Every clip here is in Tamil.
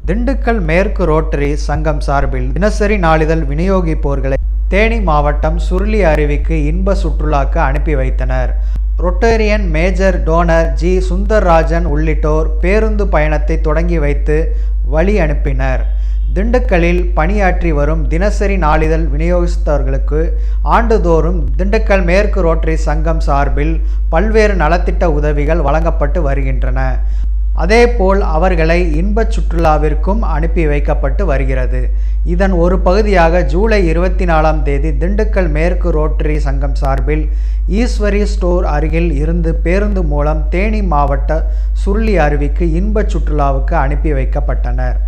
திண்டுக்கல் மேற்கு ரோட்டரி சங்கம் சார்பில் தினசரி நாளிதழ் விநியோகிப்போர்களை தேனி மாவட்டம் சுருளி அருவிக்கு இன்ப சுற்றுலாக்கு அனுப்பி வைத்தனர். Rotarian major donor G Sundarrajan உள்ளிட்டோர் பேருந்து பயணத்தை தொடங்கி வைத்து வழி அனுப்பினர். திண்டுக்கல்லில் பணியாற்றி வரும் தினசரி நாளிதழ் விநியோகஸ்தர்களுக்கு ஆண்டுதோறும் திண்டுக்கல் மேற்கு ரோட்டரி சங்கம் சார்பில் பல்வேறு நலத்திட்ட உதவிகள் வழங்கப்பட்டு வருகின்றன. அதேபோல் அவர்களை இன்பச் சுற்றுலாவிற்கும் அனுப்பி வைக்கப்பட்டு வருகிறது. இதன் ஒரு பகுதியாக ஜூலை 24ஆம் தேதி திண்டுக்கல் மேற்கு ரோட்டரி சங்கம் சார்பில் ஈஸ்வரி ஸ்டோர் அருகில் இருந்து பேருந்து மூலம் தேனி மாவட்ட சுருளி அருவிக்கு இன்பச் சுற்றுலாவுக்கு அனுப்பி வைக்கப்பட்டனர்.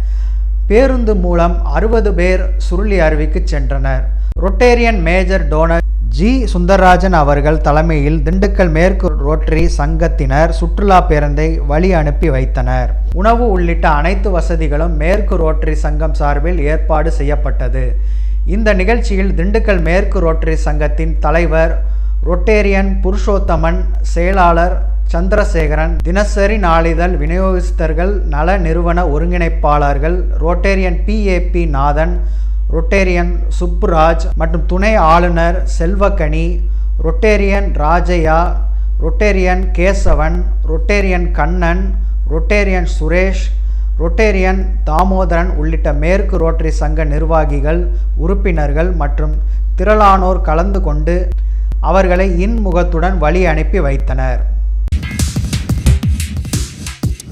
பேருந்து மூலம் 60 பேர் சுருளி அருவிக்கு சென்றனர். Rotarian major donor G Sundarrajan அவர்கள் தலைமையில் திண்டுக்கல் மேற்கு ரோட்டரி சங்கத்தினர் சுற்றுலா பேருந்தை வழி அனுப்பி வைத்தனர். உணவு உள்ளிட்ட அனைத்து வசதிகளும் மேற்கு ரோட்டரி சங்கம் சார்பில் ஏற்பாடு செய்யப்பட்டது. இந்த நிகழ்ச்சியில் திண்டுக்கல் மேற்கு ரோட்டரி சங்கத்தின் தலைவர் ரொட்டேரியன் புருஷோத்தமன், செயலாளர் சந்திரசேகரன், தினசரி நாளிதழ் விநியோகஸ்தர்கள் நல நிறுவன ஒருங்கிணைப்பாளர்கள் ரொட்டேரியன் PAP நாதன், ரொட்டேரியன் சுப்புராஜ் மற்றும் துணை ஆளுநர் Selvakani, Rotarian Rajaiah, Rotarian Kesavan, Rotarian Kannan, Rotarian Suresh, Rotarian Damodaran உள்ளிட்ட மேற்கு ரோட்டரி சங்க நிர்வாகிகள், உறுப்பினர்கள் மற்றும் திரளானோர் கலந்து கொண்டு அவர்களை இன்முகத்துடன் வழி அனுப்பி வைத்தனர்.